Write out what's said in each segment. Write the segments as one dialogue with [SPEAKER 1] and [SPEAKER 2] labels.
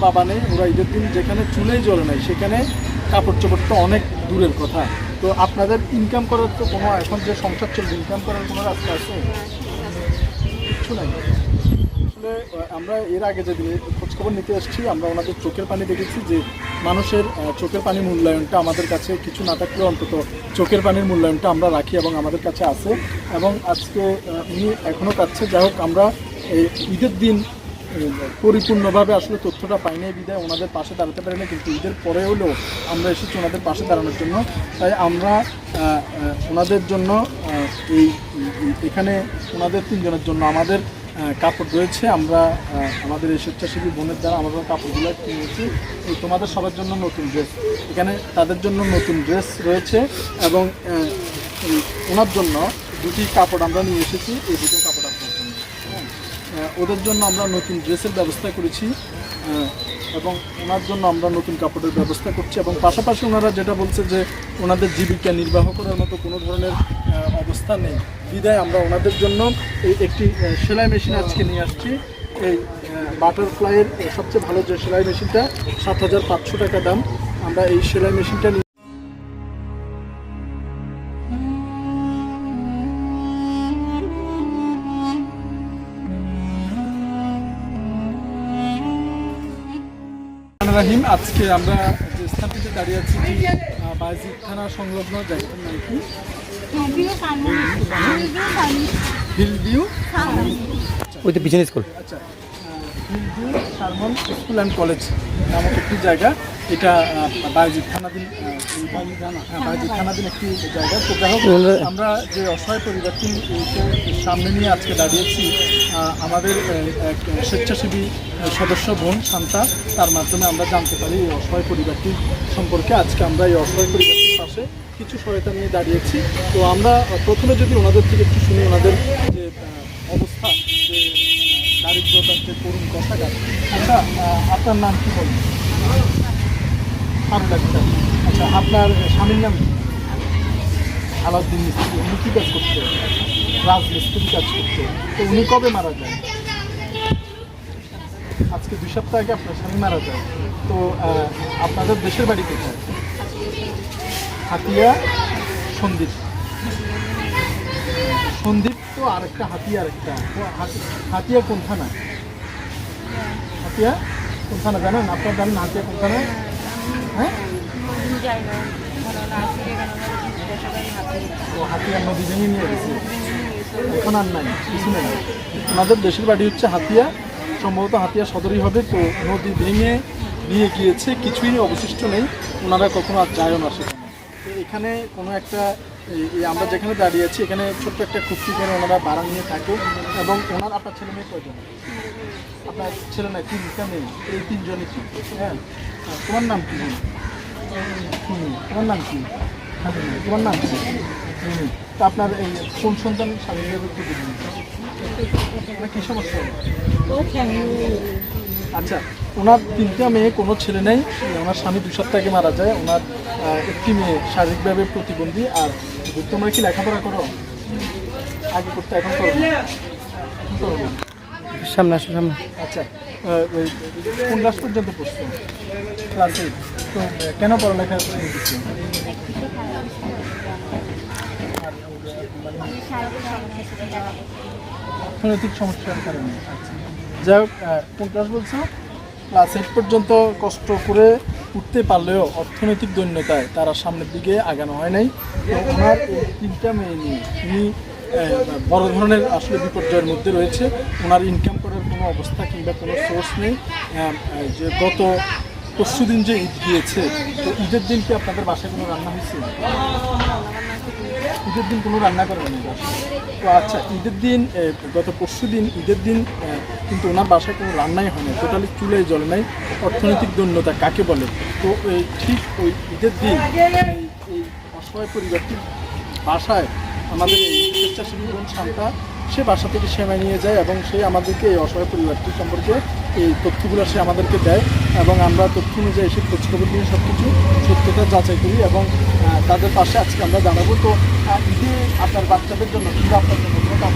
[SPEAKER 1] বাবা নেই, ওরা ঈদের দিন যেখানে চুলেই জ্বলে নাই সেখানে কাপড় চোপড় তো অনেক দূরের কথা। তো আপনাদের ইনকাম করার তো কোনো, এখন যে সংসার চলবে ইনকাম করার কোনো রাস্তা আছে? কিচ্ছু নাই। আসলে আমরা এর আগে যেদিন খোঁজখবর নিতে এসেছি, আমরা ওনাদের চোখের পানি দেখেছি যে মানুষের চোখের পানির মূল্যায়নটা আমাদের কাছে কিছু না থাকলেও অন্তত চোখের পানির মূল্যায়নটা আমরা রাখি এবং আমাদের কাছে আছে। এবং আজকে উনি এখনও কাছে, যাই হোক আমরা এই ঈদের দিন পরিপূর্ণভাবে আসলে তথ্যটা পাইনি বিদায় ওনাদের পাশে দাঁড়াতে পারি না, কিন্তু ঈদের পরে হলেও আমরা এসেছি ওনাদের পাশে দাঁড়ানোর জন্য। তাই আমরা ওনাদের জন্য এই এখানে ওনাদের তিনজনের জন্য আমাদের কাপড় রয়েছে। আমরা আমাদের এই স্বেচ্ছাসেবী বোনের দ্বারা আমাদের কাপড়গুলো কিনেছি। এই তোমাদের সবার জন্য নতুন ড্রেস, এখানে তাদের জন্য নতুন ড্রেস রয়েছে এবং ওনার জন্য দুটি কাপড় আমরা নিয়ে এসেছি। এই দুটো কাপড় আপনার জন্য, ওদের জন্য আমরা নতুন ড্রেসের ব্যবস্থা করেছি এবং ওনার জন্য আমরা নতুন কাপড়ের ব্যবস্থা করছি। এবং পাশাপাশি ওনারা যেটা বলছে যে ওনাদের জীবিকা নির্বাহ করার মতো কোনো ধরনের অবস্থা নেই বিদায় আমরা ওনাদের জন্য একটি সেলাই মেশিন আজকে নিয়ে আসছি। এই বাটারফ্লাইয়ের সবচেয়ে ভালো যে সেলাই মেশিনটা ৭,৫০০ টাকা দাম, আমরা এই সেলাই মেশিনটা রাহিম। আজকে আমরা যে স্থানটিতে দাঁড়িয়ে আছি বায়েজিদ থানা সংলগ্ন জায়গাটার নাম কি? হিলভিউ
[SPEAKER 2] ওই তো পিছনে স্কুল।
[SPEAKER 1] আচ্ছা, হিলভিউ সারমন স্কুল অ্যান্ড কলেজ নামক একটি জায়গা। এটা বায়েজিদ থানাধীন, বায়েজিদ থানাধীন একটি জায়গা। তো যাই হোক, আমরা যে অসহায় পরিবারটি সামনে নিয়ে আজকে দাঁড়িয়েছি, আমাদের এক স্বেচ্ছাসেবী সদস্য বোন শান্তা, তার মাধ্যমে আমরা জানতে পারি এই অসহায় পরিবারটি সম্পর্কে। আজকে আমরা এই অসহায় পরিবারটির পাশে কিছু সহায়তা নিয়ে দাঁড়িয়েছি। তো আমরা প্রথমে যদি ওনাদের থেকে একটু শুনি ওনাদের যে অবস্থা, যে দারিদ্রতার যে করুণ কথাটা। আচ্ছা, আপনার নাম কি বলুন? ভালো লাগছে। আচ্ছা, আপনার স্বামীর নাম কি? আলাউদ্দিন মিস্ত্রি। উনি কী কাজ করতে? রাজমিস্ত্রি কাজ করতে। তো উনি কবে মারা যায়? আজকে 2 সপ্তাহ আগে আপনার স্বামী মারা যায়। তো আপনাদের দেশের বাড়ি কোথায়? হাতিয়া সন্দ্বীপ। সন্দ্বীপ তো আরেকটা হাতিয়া, আরেকটা হাতিয়া কোন থানা? হাতিয়া কোন থানা জানেন? আপনার জানেন হাতিয়া কোন থানা? হ্যাঁ, ও হাতিয়া নদী ভেঙে নিয়ে গেছে, এখন আর নাই, কিছু নেই। ওনাদের দেশের বাড়ি হচ্ছে হাতিয়া, সম্ভবত হাতিয়া সদরই হবে। তো নদী ভেঙে নিয়ে গিয়েছে, কিছুই অবশিষ্ট নেই। ওনারা কখনো আর যায়ও না সেখানে। তো এখানে কোনো একটা আমরা যেখানে দাঁড়িয়ে আছি এখানে ছোট্ট একটা খুপটি করে ওনারা ভাড়া নিয়ে থাকে। এবং আপনার ছেলে মেয়ে কয়জন? আপনার ছেলে না, 3টা মেয়ে। এই 3জনই কি? হ্যাঁ, তোমার নাম কি? তোমার নাম কি? তোমার নাম কি? তা আপনার এই কোন সন্তান স্বাধীনভাবে কী সমস্যা? আচ্ছা, ওনার 3টা মেয়ে, কোনো ছেলে নেই। ওনার স্বামী 2 সপ্তাহ আগে মারা যায়। ওনার একটি মেয়ে শারীরিকভাবে প্রতিবন্ধী। আর তোমরা কি লেখাপড়া করো? আগে করতে, এখন করো না? করো না?
[SPEAKER 2] সামনে আসো, সামনে।
[SPEAKER 1] আচ্ছা, কোন ক্লাস পর্যন্ত পড়ছো? ক্লাস 8। তো কেন পড়ালেখা দিচ্ছে? অর্থনৈতিক সমস্যার কারণে। আচ্ছা, যাই হোক, কোন ক্লাস বলছো? ক্লাস 8 পর্যন্ত কষ্ট করে উঠতে পারলেও অর্থনৈতিক দৈন্যতায় তারা সামনের দিকে আগানো হয় নাই। তো ওনার এই 3টা মেয়ে নিয়ে উনি বড় ধরনের আসলে বিপর্যয়ের মধ্যে রয়েছে। ওনার ইনকাম করার কোনো অবস্থা কিংবা কোনো সোর্স নেই। যে গত পরশুদিন যে ঈদ গিয়েছে, তো ঈদের দিন কি আপনাদের বাসায় কোনো রান্না হয়েছে? ঈদের দিন কোনো রান্না করেন বাসায়? তো আচ্ছা, ঈদের দিন, গত পরশুদিন ঈদের দিন কিন্তু ওনার বাসায় কোনো রান্নাই হয় না, টোটালি চুলেই জ্বলে নাই। অর্থনৈতিক দৈন্যতা কাকে বলে? তো ঠিক ওই ঈদের দিন এই অসহায় পরিবারটির বাসায় আমাদের এই স্বেচ্ছাসেবী বোন শান্তা, সে বাসা থেকে সেমাই নিয়ে যায় এবং সে আমাদেরকে এই অসহায় পরিবারটি সম্পর্কে এই তথ্যগুলো সে আমাদেরকে দেয়। এবং আমরা তথ্য অনুযায়ী এসে খোঁজখবর নিয়ে সব কিছু সত্যতা যাচাই করি এবং তাদের পাশে আজকে আমরা জানাবো। তো ঈদে আপনার বাচ্চাদের জন্য কিংবা আপনার জন্য কোনো কাজ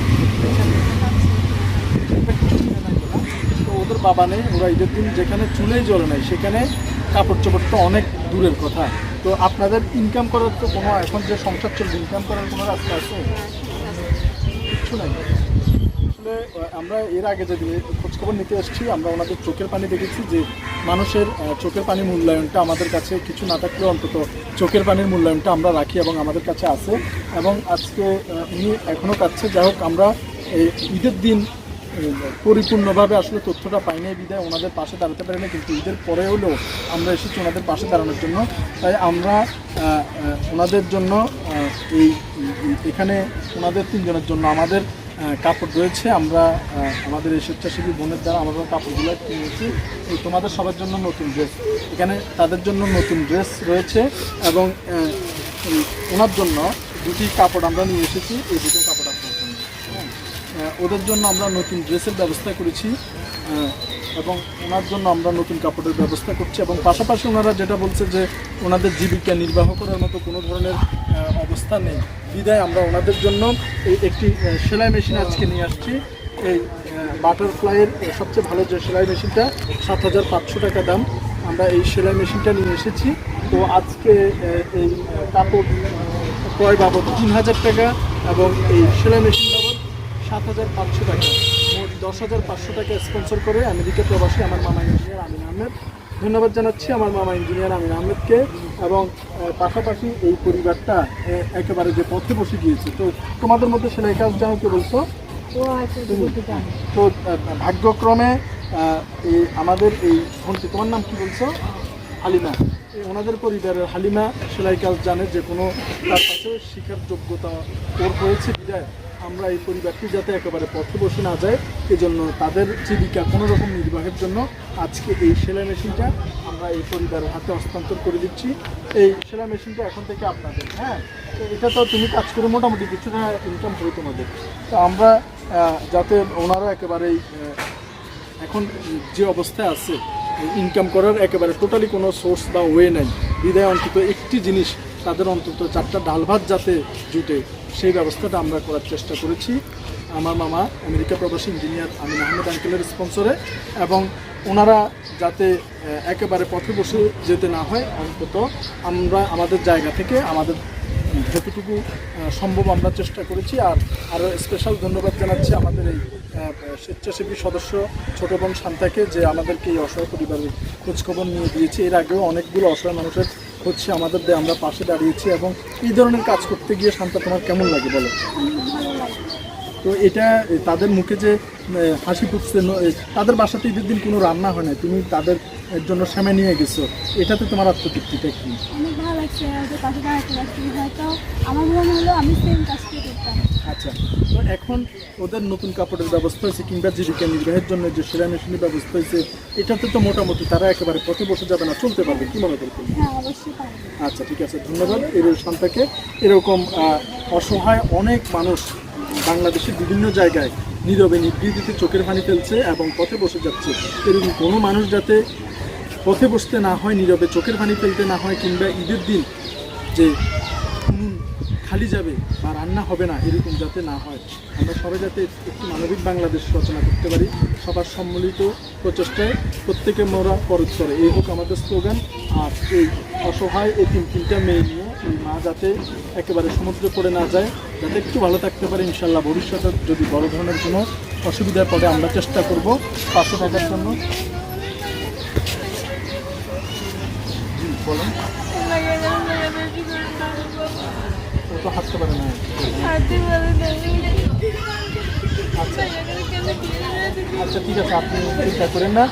[SPEAKER 1] তো ওদের বাবা নেই, ওরা ঈদের দিন যেখানে চুলেই জ্বলে নাই সেখানে কাপড় চোপড় তো অনেক দূরের কথা। তো আপনাদের ইনকাম করার তো কোনো এখন যে সংসার চলবে ইনকাম করার কোনো রাস্তা আছে? কিচ্ছু নাই। আসলে আমরা এর আগে যদি খোঁজখবর নিতে এসেছি, আমরা ওনাদের চোখের পানি দেখেছি যে মানুষের চোখের পানি মূল্যায়নটা আমাদের কাছে কিছু না থাকলেও অন্তত চোখের পানির মূল্যায়নটা আমরা রাখি এবং আমাদের কাছে আছে। এবং আজকে উনি এখনও কাছে, যাই হোক আমরা এই ঈদের দিন পরিপূর্ণভাবে আসলে তথ্যটা পাই নাই বিধায় ওনাদের পাশে দাঁড়াতে পারি না, কিন্তু ঈদের পরে হলেও আমরা এসেছি ওনাদের পাশে দাঁড়ানোর জন্য। তাই আমরা ওনাদের জন্য এখানে ওনাদের তিনজনের জন্য আমাদের কাপড় রয়েছে। আমরা আমাদের এই স্বেচ্ছাসেবী বোনের দ্বারা আমরা কাপড়গুলো কিনেছি। এই তোমাদের সবার জন্য নতুন ড্রেস, এখানে তাদের জন্য নতুন ড্রেস রয়েছে এবং ওনার জন্য দুটি কাপড় আমরা নিয়ে এসেছি। এই দুটো কাপড় আপনার জন্য, ওদের জন্য আমরা নতুন ড্রেসের ব্যবস্থা করেছি এবং ওনার জন্য আমরা নতুন কাপড়ের ব্যবস্থা করছি। এবং পাশাপাশি ওনারা যেটা বলছে যে ওনাদের জীবিকা নির্বাহ করার মতো কোনো ধরনের অবস্থা নেই বিধায় আমরা ওনাদের জন্য একটি সেলাই মেশিন আজকে নিয়ে আসছি। এই বাটারফ্লাইয়ের সবচেয়ে ভালো যে সেলাই মেশিনটা 7,500 টাকা দাম, আমরা এই সেলাই মেশিনটা নিয়ে এসেছি। তো আজকে এই কাপড় ক্রয় বাবদ 3,000 টাকা এবং এই সেলাই মেশিন বাবদ 7,500 টাকা, মোট 10,500 টাকা স্পন্সর করে আমেরিকা প্রবাসী আমার মামা ইঞ্জিনিয়ার আমিন আহমেদ। ধন্যবাদ জানাচ্ছি আমার মামা ইঞ্জিনিয়ার আমিন আহমেদকে। এবং পাশাপাশি এই পরিবারটা একেবারে যে পথে বসে গিয়েছে। তো তোমাদের মধ্যে সেলাই কাজ জানো কে বলছো? তো ভাগ্যক্রমে আমাদের এই বোনটি, তোমার নাম কি বলছো? হালিমা। ওনাদের পরিবারের হালিমা সেলাই কাজ জানে, যে কোনো তার কাছে শিখার যোগ্যতা ওর হয়েছে বিদায় আমরা এই পরিবারটি যাতে একেবারে পথে বসে না যায়, এজন্য তাদের জীবিকা কোনো রকম নির্বাহের জন্য আজকে এই সেলাই মেশিনটা আমরা এই পরিবারের হাতে হস্তান্তর করে দিচ্ছি। এই সেলাই মেশিনটা এখন থেকে আপনাদের, হ্যাঁ। তো এটা তো তুমি কাজ করে মোটামুটি কিছুটা ইনকাম হবে তোমাদের। তো আমরা যাতে ওনারা একেবারেই এখন যে অবস্থায় আছে ইনকাম করার একেবারে টোটালি কোনো সোর্স বা ওয়ে নাই বিদায় অন্তত একটি জিনিস তাদের অন্তত 4টা ডাল ভাত যাতে জুটে সেই ব্যবস্থাটা আমরা করার চেষ্টা করেছি আমার মামা আমেরিকা প্রবাসী ইঞ্জিনিয়ার আমিন আহমেদ আঙ্কেলের স্পন্সরে। এবং ওনারা যাতে একেবারে পথে বসে যেতে না হয়, অন্তত আমরা আমাদের জায়গা থেকে আমাদের যতটুকু সম্ভব আমরা চেষ্টা করেছি। আর আরও স্পেশাল ধন্যবাদ জানাচ্ছি আমাদের এই স্বেচ্ছাসেবী সদস্য ছোটো বোন শান্তাকে, যে আমাদেরকে এই অসহায় পরিবারের খোঁজখবর নিয়ে দিয়েছে। এর আগেও অনেকগুলো অসহায় মানুষের হচ্ছে আমাদের আমরা পাশে দাঁড়িয়েছি। এবং এই ধরনের কাজ করতে গিয়ে শান্তা তোমার কেমন লাগে বলো? তো এটা তাদের মুখে যে হাসি ফুটছে, তাদের বাসাতে ঈদের দিন কোনো রান্না হয় না, তুমি তাদের জন্য সেমে নিয়ে গেছো, এটাতে তোমার আত্মতৃপ্তিটা কি?
[SPEAKER 3] অনেক ভালো লাগছে ওদের পাশে দাঁড়াতে পারছি, হয়তো আমার মনে হলো আমি সেম কাজটি করতাম।
[SPEAKER 1] আচ্ছা, তো এখন ওদের নতুন কাপড়ের ব্যবস্থা হয়েছে কিংবা জীবিকা নির্বাহের জন্য যে সেলাই মেশিনের ব্যবস্থা হয়েছে, এটাতে তো মোটামুটি তারা একেবারে পথে বসে যাবে না, চলতে পারবে, কি মনে করবেন?
[SPEAKER 3] হ্যাঁ, অবশ্যই পারবে।
[SPEAKER 1] আচ্ছা, ঠিক আছে, ধন্যবাদ এর শান্তাকে। এরকম অসহায় অনেক মানুষ বাংলাদেশের বিভিন্ন জায়গায় নীরবে নিবৃত্তিতে চোখের পানি ফেলছে এবং পথে বসে যাচ্ছে। এরকম কোনো মানুষ যাতে পথে বসতে না হয়, নীরবে চোখের পানি ফেলতে না হয়, কিংবা ঈদের দিন যে খালি যাবে বা রান্না হবে না এরকম যাতে না হয়, আমরা সবাই যাতে একটি মানবিক বাংলাদেশ রচনা করতে পারি, সবার সম্মিলিত প্রচেষ্টায় প্রত্যেকে মোরা পরত করে, এই হোক আমাদের স্লোগান। আর এই অসহায় এই তিনটা মেয়ে নিয়ে এই মা যাতে একেবারে সমুদ্রে পড়ে না যায়, যাতে একটু ভালো থাকতে পারে ইনশাল্লাহ। ভবিষ্যতে যদি বড় ধরনের কোনো অসুবিধার পড়ে আমরা চেষ্টা করব পাশে থাকার জন্য। বলুন, ও তো হাঁটতে পারে না। আচ্ছা আচ্ছা, ঠিক আছে, আপনি চিন্তা করেন না।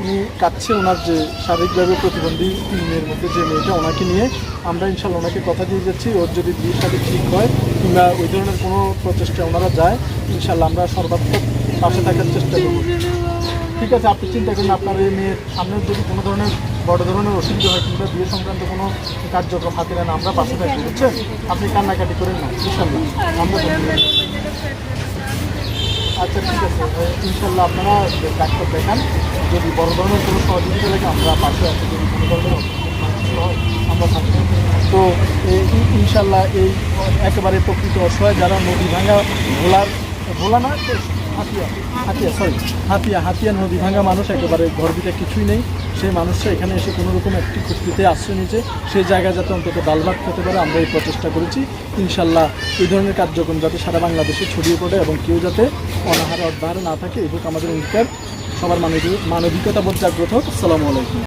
[SPEAKER 1] উনি কাছে ওনার যে শারীরিকভাবে প্রতিবন্ধী মেয়ের মধ্যে যে মেয়েটা, ওনাকে নিয়ে আমরা ইনশাল্লাহ ওনাকে কথা দিয়ে যাচ্ছি। ওর যদি বিয়ের সাথে ঠিক হয় কিংবা ওই ধরনের কোনো প্রচেষ্টা ওনারা যায়, ইনশাল্লাহ আমরা সর্বাত্মক পাশে থাকার চেষ্টা করব। ঠিক আছে, আপনি চিন্তা করেন, আপনার এই মেয়ের সামনে যদি কোনো ধরনের বড় ধরনের অসুবিধা হয় কিংবা বিয়ে সংক্রান্ত কোনো কার্যক্রম হাতে নেন, আমরা পাশে থাকি, বুঝছেন? আপনি কান্নাকাটি করেন না, ইনশাল্লাহ আমরা। আচ্ছা, ঠিক আছে, ইনশাল্লাহ আপনারা ডাক্তার দেখান, যদি বড় ধরনের কোনো সহযোগিতা লাগে আমরা পাশে আছি, যদি কোনো ধরনের অসুবিধা হয় আমরা থাকি। তো ইনশাল্লাহ এই একেবারে প্রকৃত অসহায় যারা নদী ভাঙা ভোলা না হাতিয়া নদী ভাঙা মানুষ, একেবারে ঘর ভিতরে কিছুই নেই, সেই মানুষরা এখানে এসে কোনো রকম একটি খুঁটিতে আশ্রয় নিয়েছে, সেই জায়গায় যাতে অন্তত ডাল ভাত খেতে পারে আমরা এই প্রচেষ্টা করেছি। ইনশাল্লাহ এই ধরনের কার্যক্রম যাতে সারা বাংলাদেশে ছড়িয়ে পড়ে এবং কেউ যাতে অনাহারে অর্ধাহারে না থাকে, এই হোক আমাদের অঙ্গীকার। সবার মানবিকতা বোধ জাগ্রত হোক। আসসালামু আলাইকুম।